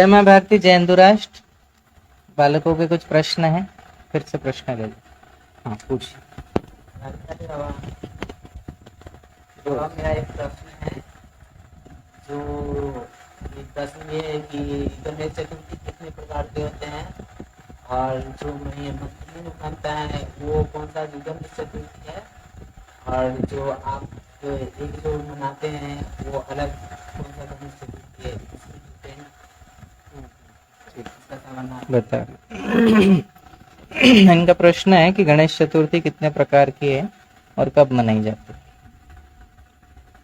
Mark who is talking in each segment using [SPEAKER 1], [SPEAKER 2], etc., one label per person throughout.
[SPEAKER 1] जय मां भारती, जय हिंदू राष्ट्र। बालकों के कुछ प्रश्न हैं, फिर से प्रश्न ले लो। हाँ पूछिए।
[SPEAKER 2] तो मेरा एक प्रश्न है, जो ये प्रश्न ये है कि गणेश चतुर्थी कितने प्रकार के होते हैं, और जो मंथली में बनता है वो कौन सा गणेश चतुर्थी है, और जो आप एक जो मनाते हैं वो अलग कौन सा गणेश चतुर्थी है, इसका समाधान
[SPEAKER 1] बता। इनका प्रश्न है कि गणेश चतुर्थी कितने प्रकार की है और कब मनाई जाती है।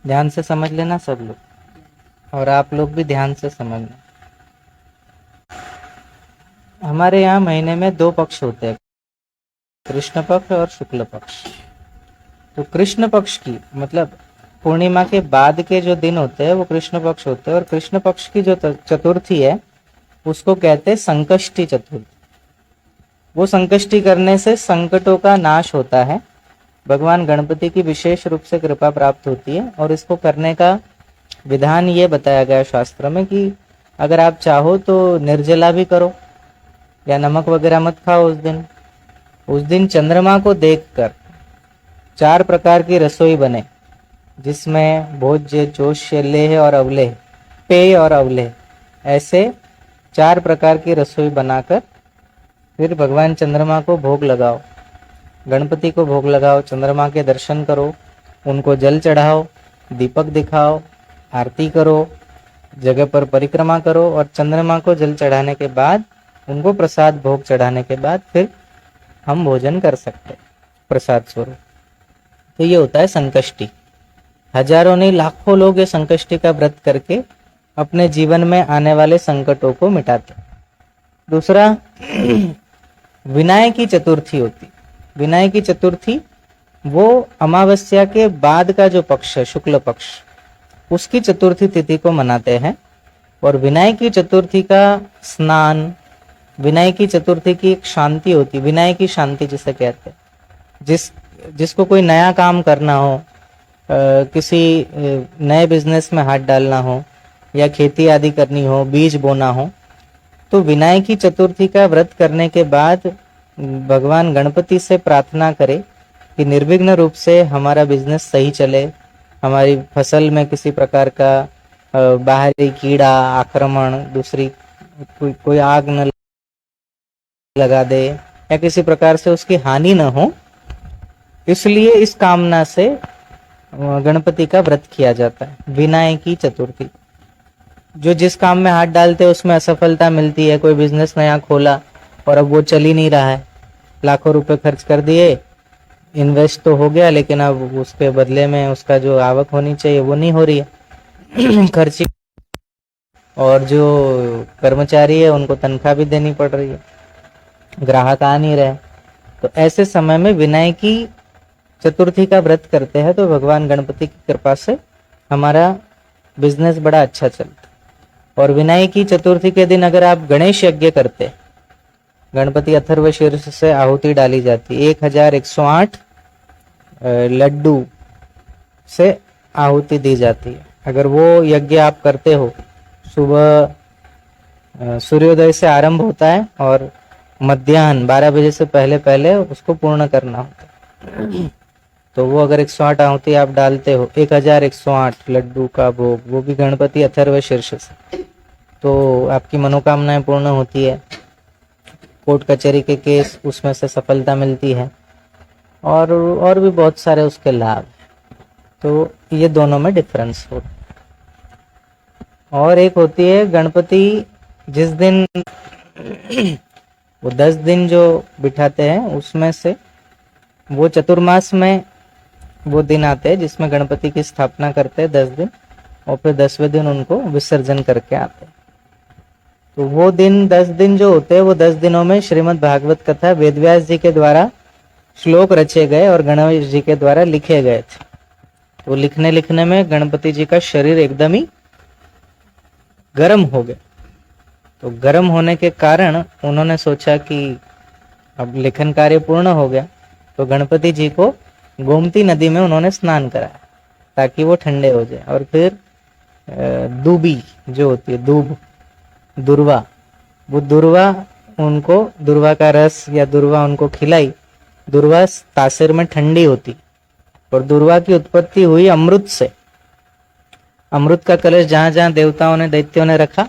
[SPEAKER 1] ध्यान से समझ लेना सब लोग, और आप लोग भी ध्यान से समझना। हमारे यहाँ महीने में 2 पक्ष होते हैं, कृष्ण पक्ष और शुक्ल पक्ष। तो कृष्ण पक्ष की मतलब पूर्णिमा के बाद के जो दिन होते हैं वो कृष्ण पक्ष होते हैं, और कृष्ण पक्ष की जो चतुर्थी है उसको कहते हैं संकष्टी चतुर्थी। वो संकष्टी करने से संकटों का नाश होता है, भगवान गणपति की विशेष रूप से कृपा प्राप्त होती है। और इसको करने का विधान ये बताया गया शास्त्र में कि अगर आप चाहो तो निर्जला भी करो या नमक वगैरह मत खाओ उस दिन चंद्रमा को देखकर 4 प्रकार की रसोई बने, जिसमें भोज्य, चोष्य, लेह और अवलेह, पेय और अवलेह, ऐसे 4 प्रकार की रसोई बनाकर फिर भगवान चंद्रमा को भोग लगाओ, गणपति को भोग लगाओ, चंद्रमा के दर्शन करो, उनको जल चढ़ाओ, दीपक दिखाओ, आरती करो, जगह पर परिक्रमा करो, और चंद्रमा को जल चढ़ाने के बाद उनको प्रसाद भोग चढ़ाने के बाद फिर हम भोजन कर सकते हैं प्रसाद स्वरूप। तो ये होता है संकष्टी। हजारों नहीं लाखों लोग ये संकष्टी का व्रत करके अपने जीवन में आने वाले संकटों को मिटाते। दूसरा विनायकी चतुर्थी होती। विनायकी चतुर्थी वो अमावस्या के बाद का जो पक्ष है, शुक्ल पक्ष, उसकी चतुर्थी तिथि को मनाते हैं। और विनायकी चतुर्थी का स्नान, विनायकी चतुर्थी की एक शांति होती, विनायकी शांति जिसे कहते हैं, जिसको कोई नया काम करना हो, किसी नए बिजनेस में हाथ डालना हो, या खेती आदि करनी हो, बीज बोना हो, तो विनायकी चतुर्थी का व्रत करने के बाद भगवान गणपति से प्रार्थना करें कि निर्विघ्न रूप से हमारा बिजनेस सही चले, हमारी फसल में किसी प्रकार का बाहरी कीड़ा आक्रमण, दूसरी कोई आग न लगा दे, या किसी प्रकार से उसकी हानि न हो। इसलिए इस कामना से गणपति का व्रत किया जाता है। विनायकी चतुर्थी, जो जिस काम में हाथ डालते हैं उसमें असफलता मिलती है, कोई बिजनेस नया खोला और अब वो चल ही नहीं रहा है, लाखों रुपए खर्च कर दिए, इन्वेस्ट तो हो गया लेकिन अब उसके बदले में उसका जो आवक होनी चाहिए वो नहीं हो रही है खर्ची, और जो कर्मचारी है उनको तनख्वाह भी देनी पड़ रही है, ग्राहक आ नहीं रहे। तो ऐसे समय में विनायकी चतुर्थी का व्रत करते हैं तो भगवान गणपति की कृपा से हमारा बिजनेस बड़ा अच्छा चलता। और विनायकी चतुर्थी के दिन अगर आप गणेश यज्ञ करते, गणपति अथर्व शीर्ष से आहुति डाली जाती, 1108 लड्डू से आहुति दी जाती है। अगर वो यज्ञ आप करते हो, सुबह सूर्योदय से आरंभ होता है और मध्याह्न 12 बजे से पहले पहले उसको पूर्ण करना होता है। तो वो अगर 108 आहुति आप डालते हो, 1108 लड्डू का भोग, वो भी गणपति अथर्व शीर्ष से, तो आपकी मनोकामनाएं पूर्ण होती है, कोर्ट कचहरी के केस उसमें से सफलता मिलती है, और भी बहुत सारे उसके लाभ। तो ये दोनों में डिफरेंस होता है। और एक होती है गणपति जिस दिन वो 10 दिन जो बिठाते हैं, उसमें से वो चतुर्मास में वो दिन आते हैं जिसमें गणपति की स्थापना करते हैं 10 दिन, और फिर 10वें दिन उनको विसर्जन करके आते हैं। तो वो दिन 10 दिन जो होते हैं, वो 10 दिनों में श्रीमद् भागवत कथा वेदव्यास जी के द्वारा श्लोक रचे गए और गणेश जी के द्वारा लिखे गए थे। तो लिखने में गणपति जी का शरीर एकदम ही गर्म हो गया। तो गर्म होने के कारण उन्होंने सोचा कि अब लेखन कार्य पूर्ण हो गया, तो गणपति जी को गोमती नदी में उन्होंने स्नान कराया ताकि वो ठंडे हो जाए। और फिर दूबी जो होती है, दूब, दुर्वा, वो दुर्वा का रस या दुर्वा उनको खिलाई। दुर्वा तासीर में ठंडी होती और दुर्वा की उत्पत्ति हुई अमृत से। अमृत का कलश जहां जहां देवताओं ने दैत्यों ने रखा,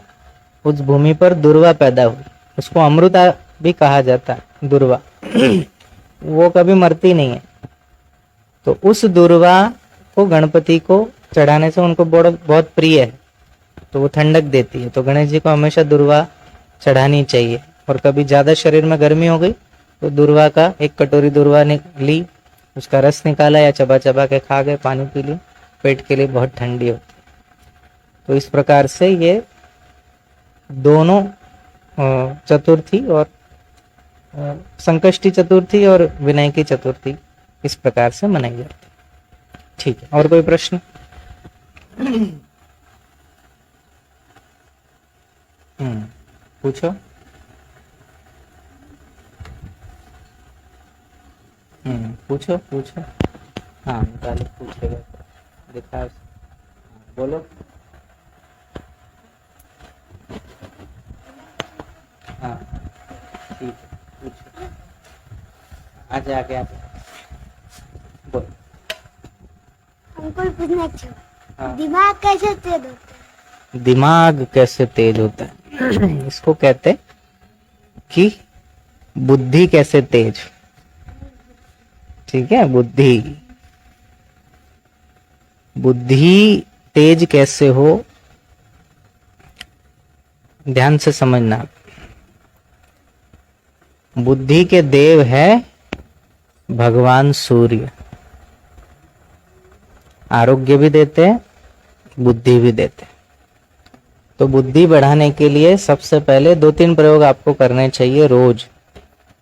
[SPEAKER 1] उस भूमि पर दुर्वा पैदा हुई। उसको अमृता भी कहा जाता है, दुर्वा। वो कभी मरती नहीं है। तो उस दुर्वा को गणपति को चढ़ाने से उनको बहुत प्रिय है, तो वो ठंडक देती है। तो गणेश जी को हमेशा दुर्वा चढ़ानी चाहिए। और कभी ज्यादा शरीर में गर्मी हो गई तो दुर्वा का एक कटोरी दुर्वा ली, उसका रस निकाला या चबा चबा के खा गए, पानी पी लिया, पेट के लिए बहुत ठंडी होती है। तो इस प्रकार से ये दोनों चतुर्थी और संकष्टी चतुर्थी और विनायकी चतुर्थी इस प्रकार से मनाई जाती है। ठीक है, और कोई प्रश्न? पूछो। पूछो पूछो। हाँ, निकालो, पूछेगा, दिखा, बोलो। हाँ ठीक है, पूछो। आगे आगे आगे बोलो।
[SPEAKER 3] हमको पूछना चाहिए,
[SPEAKER 1] हाँ।
[SPEAKER 3] दिमाग कैसे तेज होता है?
[SPEAKER 1] दिमाग कैसे तेज होता है? इसको कहते कि बुद्धि कैसे तेज। ठीक है, बुद्धि तेज कैसे हो, ध्यान से समझना। बुद्धि के देव है भगवान सूर्य। आरोग्य भी देते हैं, बुद्धि भी देते हैं। तो बुद्धि बढ़ाने के लिए सबसे पहले 2-3 प्रयोग आपको करने चाहिए रोज,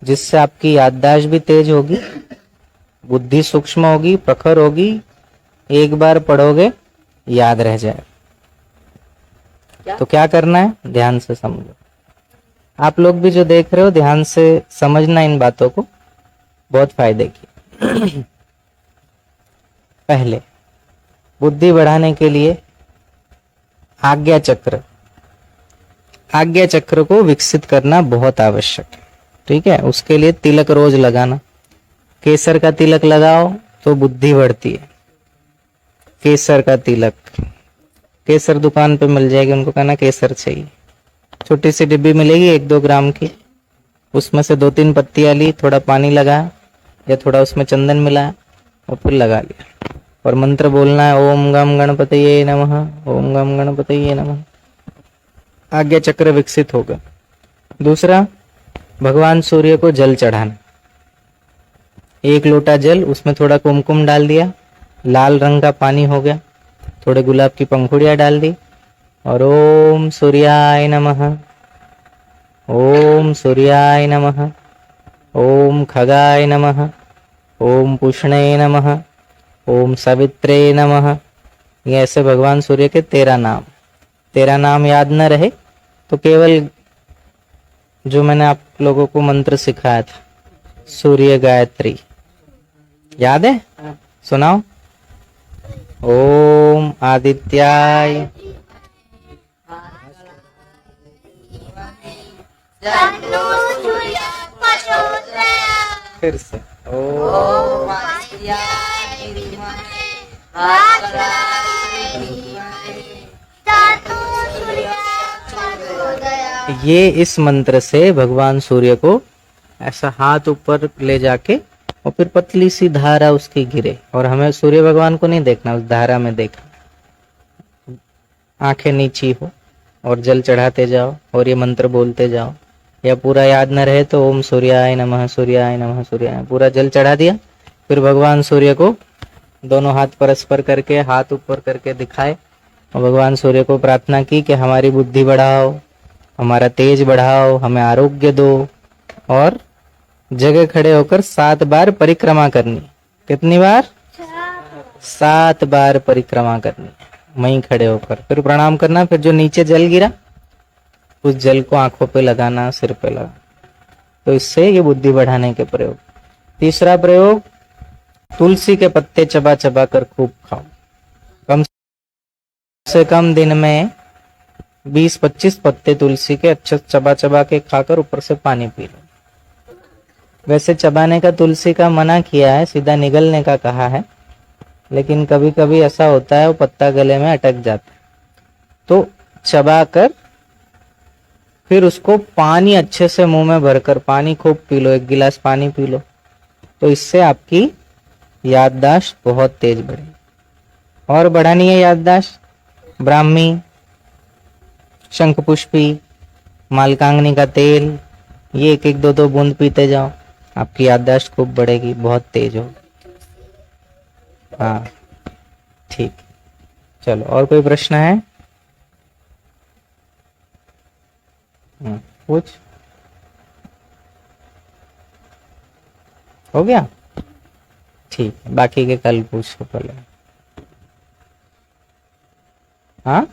[SPEAKER 1] जिससे आपकी याददाश्त भी तेज होगी, बुद्धि सूक्ष्म होगी, प्रखर होगी। एक बार पढ़ोगे याद रह जाए। तो क्या करना है, ध्यान से समझो। आप लोग भी जो देख रहे हो, ध्यान से समझना इन बातों को, बहुत फायदे की। पहले बुद्धि बढ़ाने के लिए आज्ञा चक्र को विकसित करना बहुत आवश्यक है। ठीक है, उसके लिए तिलक रोज लगाना। केसर का तिलक लगाओ तो बुद्धि बढ़ती है। केसर का तिलक, केसर दुकान पे मिल जाएगी, उनको कहना केसर चाहिए। छोटी सी डिब्बी मिलेगी 1-2 ग्राम की, उसमें से 2-3 पत्तियां ली, थोड़ा पानी लगाया या थोड़ा उसमें चंदन मिलाया और फिर लगा लिया। और मंत्र बोलना है, ओम गम गणपतये नमः, ओम गम गणपतये नमः। आज्ञा चक्र विकसित होगा। दूसरा, भगवान सूर्य को जल चढ़ाना। 1 लोटा जल, उसमें थोड़ा कुमकुम डाल दिया, लाल रंग का पानी हो गया, थोड़े गुलाब की पंखुड़ियां डाल दी और ओम सूर्याय नमः, ओम सूर्याय नमः, ओम खगाय नमः, ओम पुष्णे नमः, ओम सवित्रे नमः। ये ऐसे भगवान सूर्य के 13 नाम। 13 नाम याद न रहे तो केवल जो मैंने आप लोगों को मंत्र सिखाया था, सूर्य गायत्री, याद है? सुनाओ। ओम आदित्याय, फिर से ओम, ये इस मंत्र से भगवान सूर्य को ऐसा हाथ ऊपर ले जाके और फिर पतली सी धारा उसकी गिरे, और हमें सूर्य भगवान को नहीं देखना, उस धारा में देखना। आंखें नीची हो और जल चढ़ाते जाओ और ये मंत्र बोलते जाओ, या पूरा याद न रहे तो ओम सूर्याय नमः, सूर्याय नमः, सूर्याय। पूरा जल चढ़ा दिया, फिर भगवान सूर्य को दोनों हाथ परस्पर करके, हाथ ऊपर करके दिखाए और भगवान सूर्य को प्रार्थना की कि हमारी बुद्धि बढ़ाओ, हमारा तेज बढ़ाओ, हमें आरोग्य दो। और जगह खड़े होकर 7 बार परिक्रमा करनी। कितनी बार? 7 बार परिक्रमा करनी, वहीं खड़े होकर। फिर प्रणाम करना, फिर जो नीचे जल गिरा उस जल को आंखों पे लगाना, सिर पे लगाना। तो इससे ये बुद्धि बढ़ाने के प्रयोग। तीसरा प्रयोग, तुलसी के पत्ते चबा चबा कर खूब खाओ। कम से कम दिन में 20-25 पत्ते तुलसी के अच्छे चबा चबा के खाकर ऊपर से पानी पी लो। वैसे चबाने का तुलसी का मना किया है, सीधा निगलने का कहा है, लेकिन कभी कभी ऐसा होता है वो पत्ता गले में अटक जाता है, तो चबा कर फिर उसको पानी अच्छे से मुंह में भरकर पानी खूब पी लो, 1 गिलास पानी पी लो, तो इससे आपकी याददाश्त बहुत तेज बढ़ेगी। और बढ़ानी है याददाश्त, ब्राह्मी, शंखपुष्पी, मालकांगनी का तेल, ये 1-1 2-2 बूंद पीते जाओ, आपकी याददाश्त खूब बढ़ेगी, बहुत तेज होगी। हाँ ठीक, चलो और कोई प्रश्न है? पूछ, हो गया? ठीक है, बाकी के कल पूछो पहले। हाँ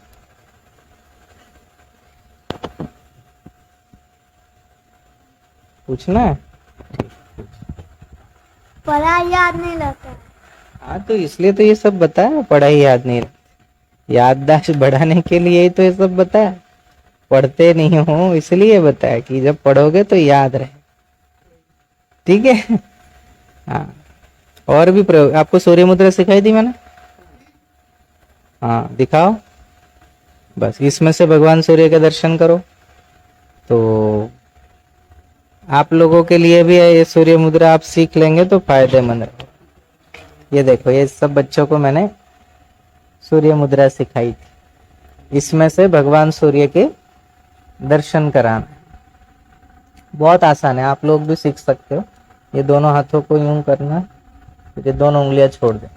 [SPEAKER 1] पूछना है?
[SPEAKER 3] पढ़ाई याद नहीं रहता है।
[SPEAKER 1] हाँ तो इसलिए तो ये सब बताया, पढ़ाई याद नहीं रहती, याददाश्त बढ़ाने के लिए ही तो ये सब बताया, पढ़ते नहीं हो इसलिए बताया कि जब पढ़ोगे तो याद रहे। ठीक है। हाँ और भी प्रयोग, आपको सूर्य मुद्रा सिखाई थी मैंने? हाँ दिखाओ, बस इसमें से भगवान सूर्य के दर्शन करो, तो आप लोगों के लिए भी है ये सूर्य मुद्रा, आप सीख लेंगे तो फायदेमंद है। ये देखो, ये सब बच्चों को मैंने सूर्य मुद्रा सिखाई थी, इसमें से भगवान सूर्य के दर्शन कराना, बहुत आसान है, आप लोग भी सीख सकते हो। ये दोनों हाथों को यूं करना, फिर ये दोनों उंगलियां छोड़ दें,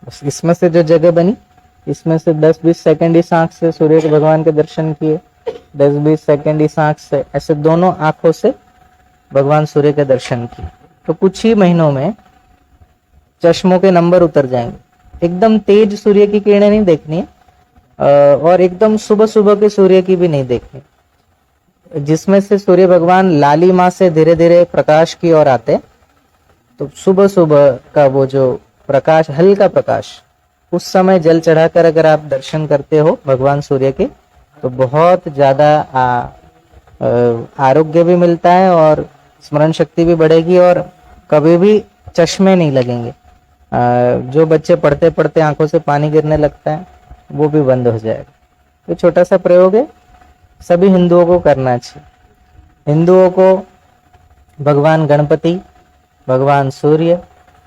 [SPEAKER 1] बस इसमें से जो जगह बनी, इसमें से 10-20 सेकंड इस आंख से सूर्य के भगवान के दर्शन किए, 10-20 सेकंड इस आंख से, ऐसे दोनों आंखों से भगवान सूर्य के दर्शन किए, तो कुछ ही महीनों में चश्मों के नंबर उतर जाएंगे। एकदम तेज सूर्य की किरणें नहीं देखनी है, और एकदम सुबह सुबह के सूर्य की भी नहीं देखनी, जिसमें से सूर्य भगवान लालिमा से धीरे धीरे प्रकाश की ओर आते, तो सुबह सुबह का वो जो प्रकाश, हल्का प्रकाश, उस समय जल चढ़ाकर अगर आप दर्शन करते हो भगवान सूर्य के, तो बहुत ज्यादा आरोग्य भी मिलता है और स्मरण शक्ति भी बढ़ेगी, और कभी भी चश्मे नहीं लगेंगे। जो बच्चे पढ़ते पढ़ते आंखों से पानी गिरने लगता है वो भी बंद हो जाएगा। तो छोटा सा प्रयोग है, सभी हिंदुओं को करना चाहिए। हिंदुओं को भगवान गणपति, भगवान सूर्य,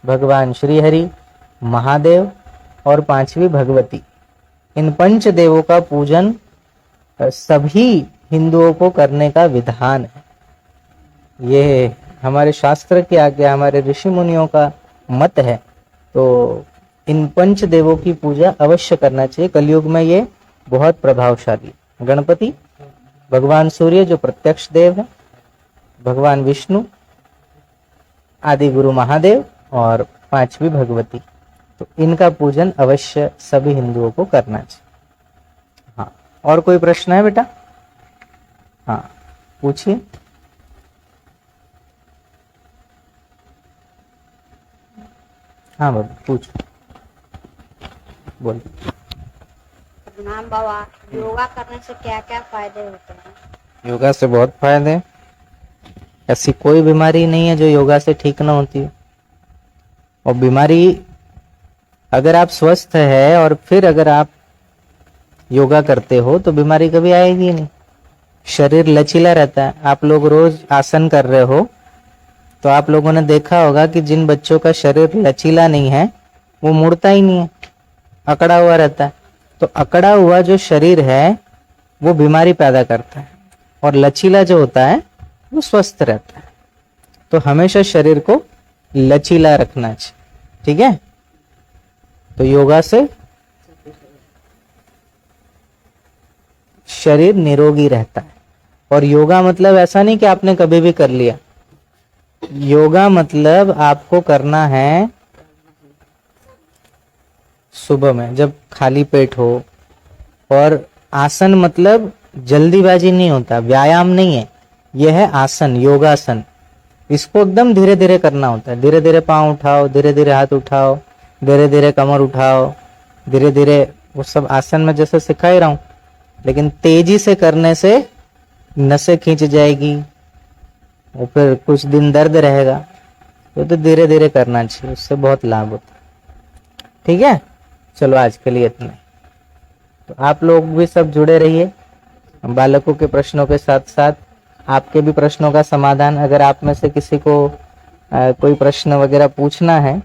[SPEAKER 1] भगवान श्रीहरि, महादेव और 5वीं भगवती, इन 5 देवों का पूजन सभी हिंदुओं को करने का विधान है। ये हमारे शास्त्र की आज्ञा, हमारे ऋषि मुनियों का मत है, तो इन 5 देवों की पूजा अवश्य करना चाहिए। कलयुग में ये बहुत प्रभावशाली, गणपति, भगवान सूर्य जो प्रत्यक्ष देव है, भगवान विष्णु, आदि गुरु महादेव और 5वीं भगवती, तो इनका पूजन अवश्य सभी हिंदुओं को करना चाहिए। हाँ और कोई प्रश्न है बेटा? हाँ पूछिए। हाँ बाबू पूछो, बोल।
[SPEAKER 3] प्रणाम बाबा, योगा करने से क्या क्या फायदे होते हैं?
[SPEAKER 1] योगा से बहुत फायदे हैं, ऐसी कोई बीमारी नहीं है जो योगा से ठीक ना होती है। और बीमारी, अगर आप स्वस्थ है और फिर अगर आप योगा करते हो तो बीमारी कभी आएगी नहीं। शरीर लचीला रहता है। आप लोग रोज आसन कर रहे हो तो आप लोगों ने देखा होगा कि जिन बच्चों का शरीर लचीला नहीं है वो मुड़ता ही नहीं है, अकड़ा हुआ रहता है। तो अकड़ा हुआ जो शरीर है वो बीमारी पैदा करता है, और लचीला जो होता है वो स्वस्थ रहता है। तो हमेशा शरीर को लचीला रखना चाहिए, ठीक है। तो योगा से शरीर निरोगी रहता है। और योगा मतलब ऐसा नहीं कि आपने कभी भी कर लिया। योगा मतलब आपको करना है सुबह में जब खाली पेट हो। और आसन मतलब जल्दीबाजी नहीं होता, व्यायाम नहीं है, यह है आसन, योगासन। इसको एकदम धीरे धीरे करना होता है। धीरे धीरे पांव उठाओ, धीरे धीरे हाथ उठाओ, धीरे धीरे कमर उठाओ, धीरे धीरे वो सब आसन में जैसे सिखा ही रहा हूं। लेकिन तेजी से करने से नसें खींच जाएगी और फिर कुछ दिन दर्द रहेगा। तो धीरे धीरे करना चाहिए, उससे बहुत लाभ होता है। ठीक है, चलो आज के लिए इतना। तो आप लोग भी सब जुड़े रहिए बालकों के प्रश्नों के साथ साथ आपके भी प्रश्नों का समाधान। अगर आप में से किसी को कोई प्रश्न वगैरह पूछना है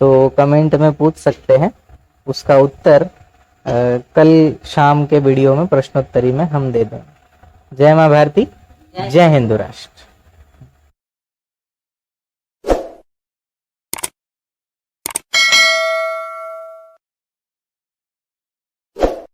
[SPEAKER 1] तो कमेंट में पूछ सकते हैं, उसका उत्तर कल शाम के वीडियो में प्रश्नोत्तरी में हम दे देंगे। जय मां भारती, जय हिंदू राष्ट्र।